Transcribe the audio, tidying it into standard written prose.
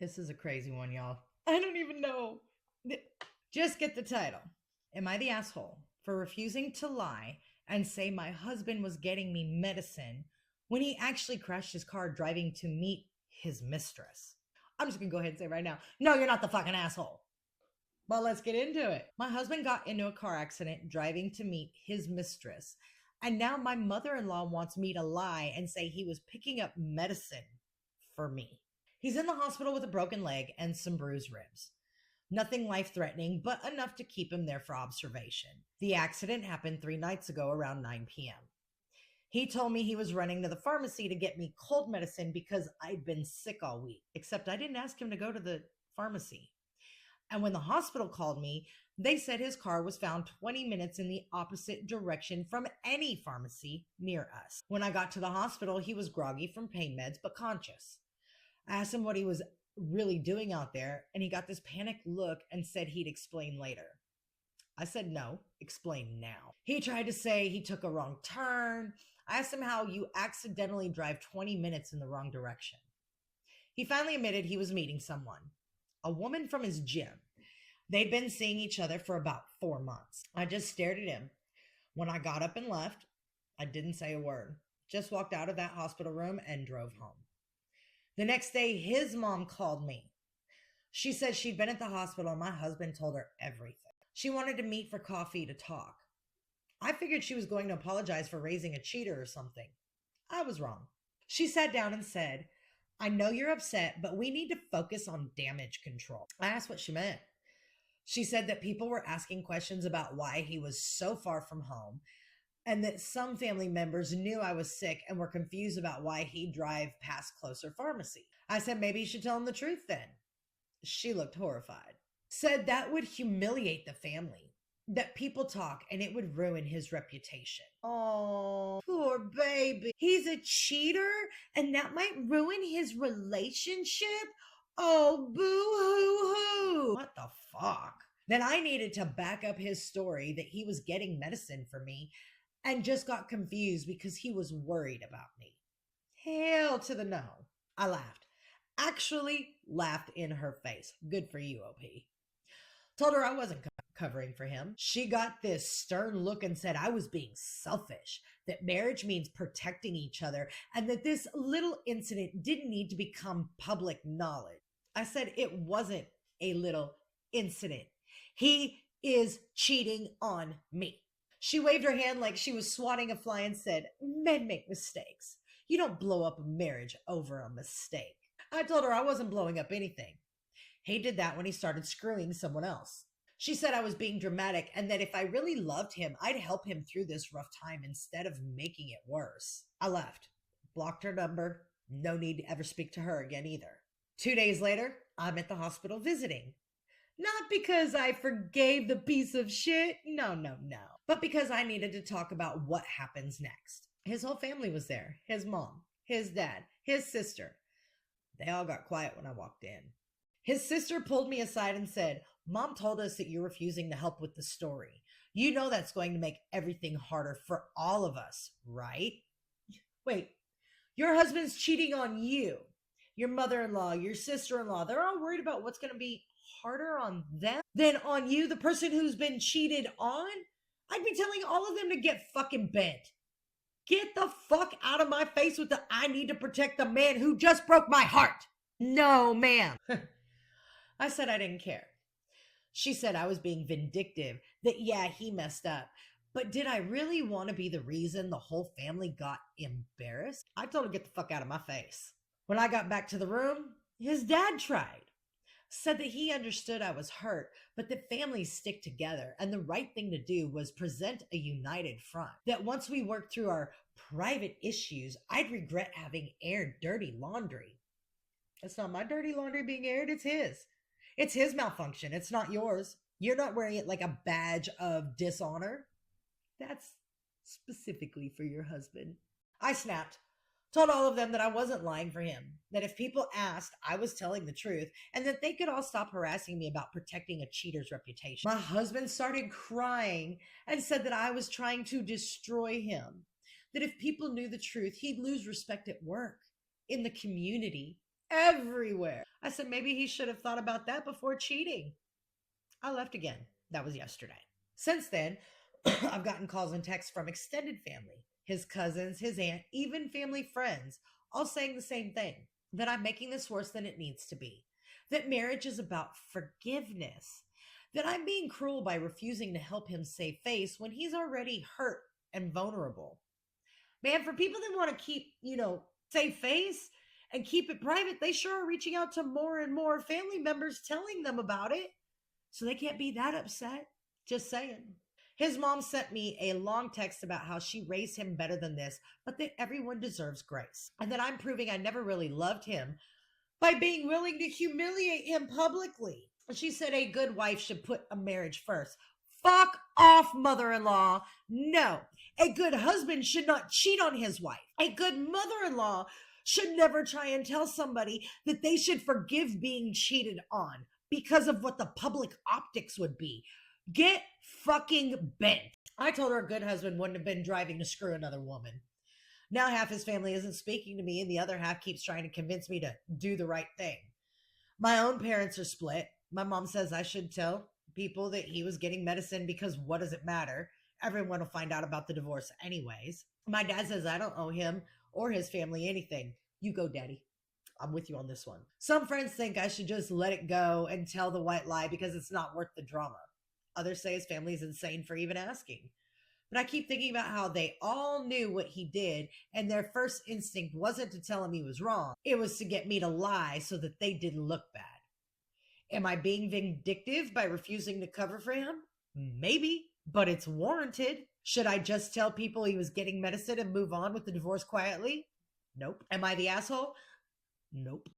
This is a crazy one, y'all. I don't even know. Just get the title. Am I the asshole for refusing to lie and say my husband was getting me medicine when he actually crashed his car driving to meet his mistress? I'm just gonna go ahead and say right now, no, you're not the fucking asshole. Well, let's get into it. My husband got into a car accident driving to meet his mistress. And now my mother in law wants me to lie and say he was picking up medicine for me. He's in the hospital with a broken leg and some bruised ribs. Nothing life threatening, but enough to keep him there for observation. The accident happened 3 nights ago around 9 p.m. He told me he was running to the pharmacy to get me cold medicine because I'd been sick all week, except I didn't ask him to go to the pharmacy. And when the hospital called me, they said his car was found 20 minutes in the opposite direction from any pharmacy near us. When I got to the hospital, he was groggy from pain meds, but conscious. I asked him what he was really doing out there, and he got this panicked look and said he'd explain later. I said, no, explain now. He tried to say he took a wrong turn. I asked him how you accidentally drive 20 minutes in the wrong direction. He finally admitted he was meeting someone, a woman from his gym. They'd been seeing each other for about 4 months. I just stared at him. When I got up and left, I didn't say a word, just walked out of that hospital room and drove home. The next day, his mom called me. She said she'd been at the hospital and my husband told her everything. She wanted to meet for coffee to talk. I figured she was going to apologize for raising a cheater or something. I was wrong. She sat down and said, I know you're upset, but we need to focus on damage control. I asked what she meant. She said that people were asking questions about why he was so far from home and that some family members knew I was sick and were confused about why he'd drive past closer pharmacy. I said maybe you should tell him the truth then. She looked horrified. Said that would humiliate the family, that people talk and it would ruin his reputation. Oh, poor baby. He's a cheater and that might ruin his relationship? Oh, boo-hoo-hoo. What the fuck? Then I needed to back up his story that he was getting medicine for me and just got confused because he was worried about me. Hell to the no. I laughed. Actually laughed in her face. Good for you, OP. Told her I wasn't covering for him. She got this stern look and said I was being selfish, that marriage means protecting each other, and that this little incident didn't need to become public knowledge. I said it wasn't a little incident. He is cheating on me. She waved her hand like she was swatting a fly and said, men make mistakes. You don't blow up a marriage over a mistake. I told her I wasn't blowing up anything. He did that when he started screwing someone else. She said I was being dramatic and that if I really loved him, I'd help him through this rough time instead of making it worse. I left, blocked her number. No need to ever speak to her again either. 2 days later, I'm at the hospital visiting. Not because I forgave the piece of shit. No. But because I needed to talk about what happens next. His whole family was there. His mom, his dad, his sister. They all got quiet when I walked in. His sister pulled me aside and said, Mom told us that you're refusing to help with the story. You know that's going to make everything harder for all of us, right? Wait, your husband's cheating on you. Your mother-in-law, your sister-in-law, they're all worried about what's going to be harder on them than on you, the person who's been cheated on? I'd be telling all of them to get fucking bent. Get the fuck out of my face with the I need to protect the man who just broke my heart. No, ma'am. I said I didn't care. She said I was being vindictive, that yeah, he messed up. But did I really want to be the reason the whole family got embarrassed? I told her to get the fuck out of my face. When I got back to the room, his dad tried. Said that he understood I was hurt, but that families stick together and the right thing to do was present a united front. That once we worked through our private issues, I'd regret having aired dirty laundry. It's not my dirty laundry being aired, it's his. It's his malfunction, it's not yours. You're not wearing it like a badge of dishonor. That's specifically for your husband. I snapped. Told all of them that I wasn't lying for him, that if people asked, I was telling the truth, and that they could all stop harassing me about protecting a cheater's reputation. My husband started crying and said that I was trying to destroy him, that if people knew the truth, he'd lose respect at work, in the community, everywhere. I said maybe he should have thought about that before cheating. I left again. That was yesterday. Since then, I've gotten calls and texts from extended family, his cousins, his aunt, even family friends, all saying the same thing, that I'm making this worse than it needs to be, that marriage is about forgiveness, that I'm being cruel by refusing to help him save face when he's already hurt and vulnerable. Man, for people that want to keep, save face and keep it private, they sure are reaching out to more and more family members telling them about it. So they can't be that upset. Just saying. His mom sent me a long text about how she raised him better than this, but that everyone deserves grace. And that I'm proving I never really loved him by being willing to humiliate him publicly. She said a good wife should put a marriage first. Fuck off, mother-in-law. No, a good husband should not cheat on his wife. A good mother-in-law should never try and tell somebody that they should forgive being cheated on because of what the public optics would be. Get fucking bent. I told her a good husband wouldn't have been driving to screw another woman. Now half his family isn't speaking to me and the other half keeps trying to convince me to do the right thing. My own parents are split. My mom says I should tell people that he was getting medicine because what does it matter? Everyone will find out about the divorce anyways. My dad says I don't owe him or his family anything. You go, Daddy. I'm with you on this one. Some friends think I should just let it go and tell the white lie because it's not worth the drama. Others say his family is insane for even asking. But I keep thinking about how they all knew what he did, and their first instinct wasn't to tell him he was wrong. It was to get me to lie so that they didn't look bad. Am I being vindictive by refusing to cover for him? Maybe, but it's warranted. Should I just tell people he was getting medicine and move on with the divorce quietly? Nope. Am I the asshole? Nope.